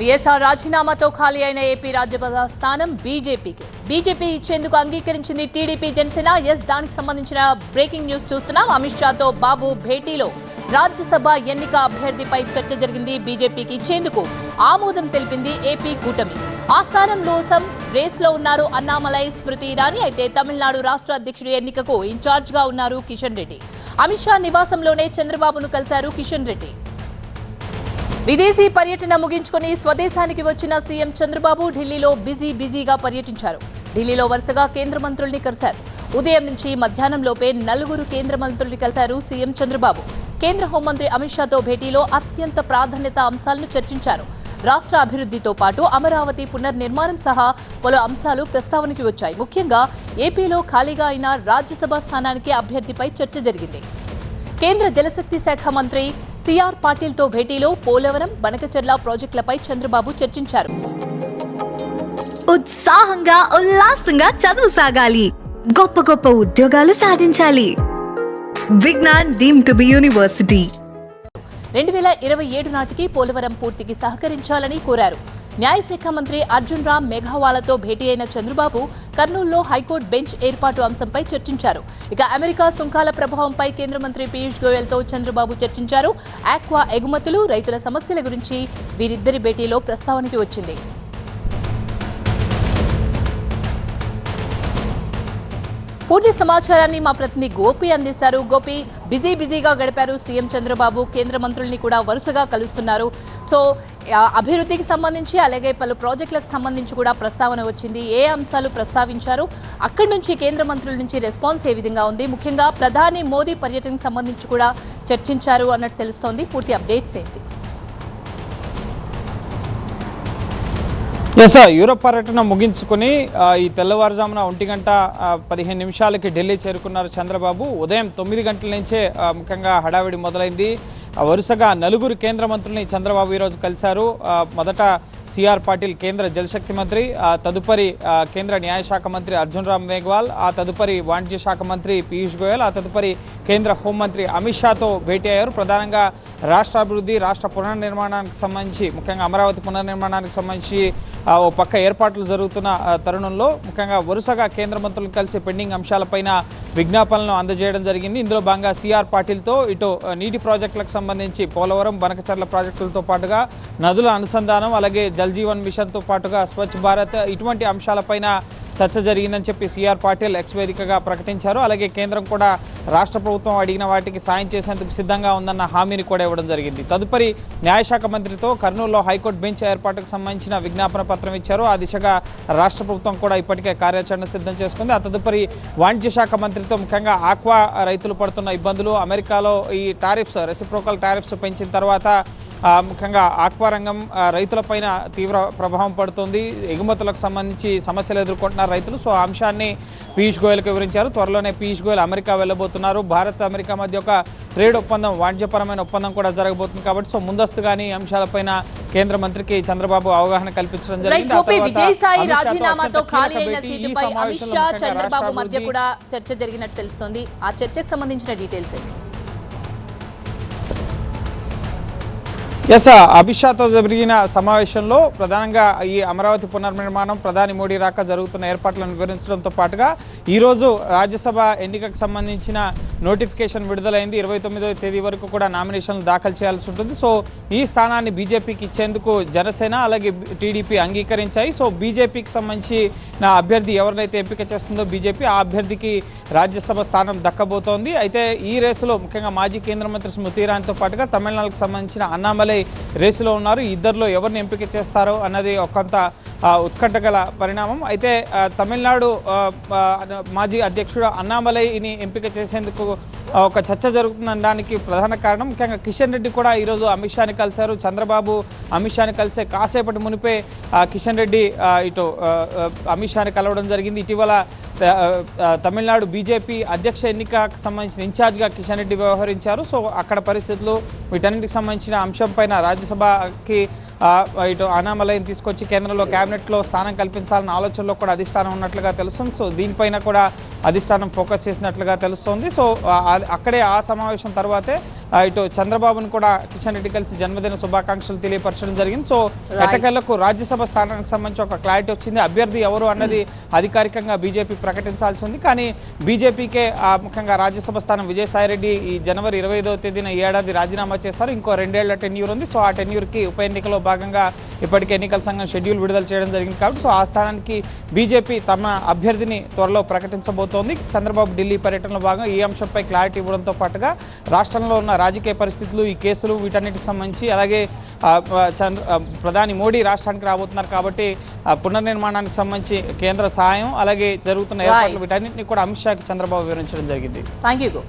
వైఎస్ఆర్ రాజీనామాతో ఖాళీ అయిన ఏపీ రాజ్యసభ స్థానం బీజేపీకి ఇచ్చేందుకు అంగీకరించింది టీడీపీ జనసేన. దానికి సంబంధించిన బ్రేకింగ్ న్యూస్ చూస్తున్నాం. అమిత్ షాతో బాబు భేటీలో రాజ్యసభ ఎన్నిక అభ్యర్థిపై చర్చ జరిగింది. బీజేపీకి ఇచ్చేందుకు ఆమోదం తెలిపింది ఏపీ కూటమి. ఆ స్థానంలో రేస్లో ఉన్నారు అన్నామలై, స్మృతి ఇరానీ. అయితే తమిళనాడు రాష్ట్ర అధ్యక్షుడి ఎన్నికకు ఇన్ఛార్జ్ గా ఉన్నారు కిషన్ రెడ్డి. అమిత్ షా నివాసంలోనే చంద్రబాబును కలిశారు కిషన్ రెడ్డి. విదేశీ పర్యటన ముగించుకుని స్వదేశానికి వచ్చిన సీఎం చంద్రబాబు ఢిల్లీలో బిజీగా పర్యటించారు. ఢిల్లీలో వరుసగా కేంద్ర మంత్రుల్ని కలిశారు. ఉదయం నుంచి మధ్యాహ్నంలోపే 4 కేంద్ర మంత్రుల్ని కలిశారు సీఎం చంద్రబాబు. కేంద్ర హోంమంత్రి అమిత్ షాతో భేటీలో అత్యంత ప్రాధాన్యత అంశాలను చర్చించారు. రాష్ట్ర అభివృద్ధితో పాటు అమరావతి పునర్నిర్మాణం సహా పలు అంశాలు ప్రస్తావనకి వచ్చాయి. ముఖ్యంగా ఏపీలో ఖాళీగా అయిన రాజ్యసభ స్థానానికి అభ్యర్థిపై చర్చ జరిగింది. కేంద్ర జలశక్తి శాఖ మంత్రి సిఆర్ పాటిల్తో భేటీలో పోలవరం, బనకచెర్ల ప్రాజెక్టులపై చంద్రబాబు చర్చించారు. ఉత్సాహంగా ఉల్లాసంగా చదువు సాగాలి, గొప్ప గొప్ప ఉద్యోగాలు సాధించాలి. Vignan deemed to be university 2027 నాటికి పోలవరం పూర్తికి సహకరించాలని కోరారు. న్యాయశాఖ మంత్రి అర్జున్ రామ్ మేఘవాలతో భేటీ అయిన చంద్రబాబు కర్నూలులో హైకోర్టు బెంచ్ ఏర్పాటు అంశంపై చర్చించారు. ఇక అమెరికా సుంకాల ప్రభావంపై కేంద్ర మంత్రి పీయూష్ గోయల్తో చంద్రబాబు చర్చించారు. ఆక్వా ఎగుమతులు, రైతుల సమస్యల గురించి వీరిద్దరి భేటీలో ప్రస్తావనకి వచ్చింది. పూర్తి సమాచారాన్ని మా ప్రతినిధి గోపి అందిస్తారు. గోపి, బిజీగా గడిపారు సీఎం చంద్రబాబు. కేంద్ర మంత్రుల్ని కూడా వరుసగా కలుస్తున్నారు. సో అభివృద్ధికి సంబంధించి అలాగే పలు ప్రాజెక్టులకు సంబంధించి కూడా ప్రస్తావన వచ్చింది. ఏ అంశాలు ప్రస్తావించారు? అక్కడి నుంచి కేంద్ర మంత్రుల నుంచి రెస్పాన్స్ ఏ విధంగా ఉంది? ముఖ్యంగా ప్రధాని మోదీ పర్యటనకు సంబంధించి కూడా చర్చించారు అన్నట్టు తెలుస్తోంది. పూర్తి అప్డేట్స్ ఏంటి? యూరోప్ పర్యటన ముగించుకుని ఈ తెల్లవారుజామున 1:15 ఢిల్లీ చేరుకున్నారు చంద్రబాబు. ఉదయం 9 గంటల నుంచే ముఖ్యంగా హడావిడి మొదలైంది. వరుసగా 4 కేంద్ర మంత్రుల్ని చంద్రబాబు ఈరోజు కలిశారు. మొదట సిఆర్ పాటిల్ కేంద్ర జలశక్తి మంత్రి, తదుపరి కేంద్ర న్యాయశాఖ మంత్రి అర్జున్ రామ్ మేఘవాల్, ఆ తదుపరి వాణిజ్య శాఖ మంత్రి పీయూష్ గోయల్, ఆ తదుపరి కేంద్ర హోంమంత్రి అమిత్ షాతో భేటీ అయ్యారు. ప్రధానంగా రాష్ట్ర అభివృద్ధి, రాష్ట్ర పునర్నిర్మాణానికి సంబంధించి, ముఖ్యంగా అమరావతి పునర్నిర్మాణానికి సంబంధించి ఓ పక్క ఏర్పాట్లు జరుగుతున్న తరుణంలో ముఖ్యంగా వరుసగా కేంద్ర మంత్రులను కలిసి పెండింగ్ అంశాలపైన విజ్ఞాపనలను అందజేయడం జరిగింది. ఇందులో భాగంగా సిఆర్ పాటిల్తో ఇటు నీటి ప్రాజెక్టులకు సంబంధించి పోలవరం, బనకచెర్ల ప్రాజెక్టులతో పాటుగా నదుల అనుసంధానం, అలాగే జల్ జీవన్ మిషన్తో పాటుగా స్వచ్ఛ భారత్, ఇటువంటి అంశాలపైన చర్చ జరిగిందని చెప్పి సిఆర్ పాటిల్ ఎక్స్ వేదికగా ప్రకటించారు. అలాగే కేంద్రం కూడా రాష్ట్ర ప్రభుత్వం అడిగిన వాటికి సాయం చేసేందుకు సిద్ధంగా ఉందన్న హామీని కూడా ఇవ్వడం జరిగింది. తదుపరి న్యాయశాఖ మంత్రితో కర్నూలులో హైకోర్టు బెంచ్ ఏర్పాటుకు సంబంధించిన విజ్ఞాపన పత్రం ఇచ్చారు. ఆ దిశగా రాష్ట్ర ప్రభుత్వం కూడా ఇప్పటికే కార్యాచరణ సిద్ధం చేసుకుంది. ఆ తదుపరి వాణిజ్య శాఖ మంత్రితో ముఖ్యంగా ఆక్వా రైతులు పడుతున్న ఇబ్బందులు, అమెరికాలో ఈ టారిఫ్స్, రెసిప్రోకల్ టారిఫ్స్ పెంచిన తర్వాత ముఖ్యంగా ఆక్వా రంగం రైతులపైన తీవ్ర ప్రభావం పడుతుంది. ఎగుమతులకు సంబంధించి సమస్యలు ఎదుర్కొంటున్నారు రైతులు. సో ఆ అంశాన్ని పీయూష్ గోయల్కి వివరించారు. త్వరలోనే పీయూష్ గోయల్ అమెరికా వెళ్ళబోతున్నారు. భారత్ అమెరికా మధ్య ఒక ట్రేడ్ ఒప్పందం, వాణిజ్యపరమైన ఒప్పందం కూడా జరగబోతుంది. కాబట్టి సో ముందస్తుగానే ఈ అంశాలపైన కేంద్ర మంత్రికి చంద్రబాబు అవగాహన కల్పించడం జరిగింది. విజయసాయి రాజీనామాతో ఖాళీ అయిన సీటుపై అమిత్ షా, చంద్రబాబు మధ్య కూడా చర్చ జరిగినట్టు తెలుస్తోంది. ఆ చర్చకు సంబంధించిన డీటెయిల్స్ ఏంటి? అమిత్ షాతో జరిగిన సమావేశంలో ప్రధానంగా ఈ అమరావతి పునర్నిర్మాణం, ప్రధాని మోడీ రాక జరుగుతున్న ఏర్పాట్లను వివరించడంతో పాటుగా ఈరోజు రాజ్యసభ ఎన్నికకు సంబంధించిన నోటిఫికేషన్ విడుదలైంది. 29వ తేదీ వరకు కూడా నామినేషన్లు దాఖలు చేయాల్సి ఉంటుంది. సో ఈ స్థానాన్ని బీజేపీకి ఇచ్చేందుకు జనసేన అలాగే టీడీపీ అంగీకరించాయి. సో బీజేపీకి సంబంధించి నా అభ్యర్థి ఎవరినైతే ఎంపిక చేస్తుందో బీజేపీ, ఆ అభ్యర్థికి రాజ్యసభ స్థానం దక్కబోతోంది. అయితే ఈ రేసులో ముఖ్యంగా మాజీ కేంద్ర మంత్రి స్మృతి ఇరానీతో పాటుగా తమిళనాడుకు సంబంధించిన అన్నామలై రేసులో ఉన్నారు. ఇద్దరిలో ఎవరిని ఎంపిక చేస్తారో అన్నది కొంత ఉత్కంఠ గల పరిణామం. అయితే తమిళనాడు మాజీ అధ్యక్షుడు అన్నామలైని ఎంపిక చేసేందుకు ఒక చర్చ జరుగుతుందనడానికి ప్రధాన కారణం ముఖ్యంగా కిషన్ రెడ్డి కూడా ఈరోజు అమిత్ షాని కలిశారు. చంద్రబాబు అమిత్ షాని కలిసే కాసేపటి మునిపే కిషన్ రెడ్డి ఇటు అమిత్ షాని కలవడం జరిగింది. ఇటీవల తమిళనాడు బీజేపీ అధ్యక్ష ఎన్నికకు సంబంధించిన ఇన్ఛార్జ్గా కిషన్ రెడ్డి వ్యవహరించారు. సో అక్కడ పరిస్థితులు, వీటన్నిటికి సంబంధించిన అంశంపైన రాజ్యసభకి ఇటు అన్నామలైని తీసుకొచ్చి కేంద్రంలో క్యాబినెట్లో స్థానం కల్పించాలన్న ఆలోచనలో కూడా అధిష్టానం ఉన్నట్లుగా తెలుస్తుంది. సో దీనిపైన కూడా అధిష్టానం ఫోకస్ చేసినట్లుగా తెలుస్తోంది. సో అక్కడే ఆ సమావేశం తర్వాతే ఇటు చంద్రబాబును కూడా కిషన్ రెడ్డి కలిసి జన్మదిన శుభాకాంక్షలు తెలియపరచడం జరిగింది. సో ఎట్టకేలకు రాజ్యసభ స్థానానికి సంబంధించి ఒక క్లారిటీ వచ్చింది. అభ్యర్థి ఎవరు అన్నది అధికారికంగా బీజేపీ ప్రకటించాల్సి ఉంది. కానీ బీజేపీకే ముఖ్యంగా రాజ్యసభ స్థానం విజయసాయిరెడ్డి ఈ జనవరి 25వ తేదీన ఈ ఏడాది రాజీనామా చేశారు. ఇంకో 2 ఏళ్ల టెన్యూర్ ఉంది. సో ఆ టెన్యూర్కి ఉప ఎన్నికలో భాగంగా ఇప్పటికే ఎన్నికల సంఘం షెడ్యూల్ విడుదల చేయడం జరిగింది కాబట్టి సో ఆ స్థానానికి బీజేపీ తమ అభ్యర్థిని త్వరలో ప్రకటించబోతోంది. చంద్రబాబు ఢిల్లీ పర్యటనలో భాగంగా ఈ అంశంపై క్లారిటీ ఇవ్వడంతో పాటుగా రాష్ట్రంలో ఉన్న రాజకీయ పరిస్థితులు, ఈ కేసులు, వీటన్నిటికి సంబంధించి అలాగే ప్రధాని మోడీ రాష్ట్రానికి రాబోతున్నారు కాబట్టి పునర్నిర్మాణానికి సంబంధించి కేంద్ర సహాయం అలాగే జరుగుతున్న ఏర్పాట్లు వీటన్నింటినీ కూడా అమిత్ షాకి చంద్రబాబు వివరించడం జరిగింది. Thank you.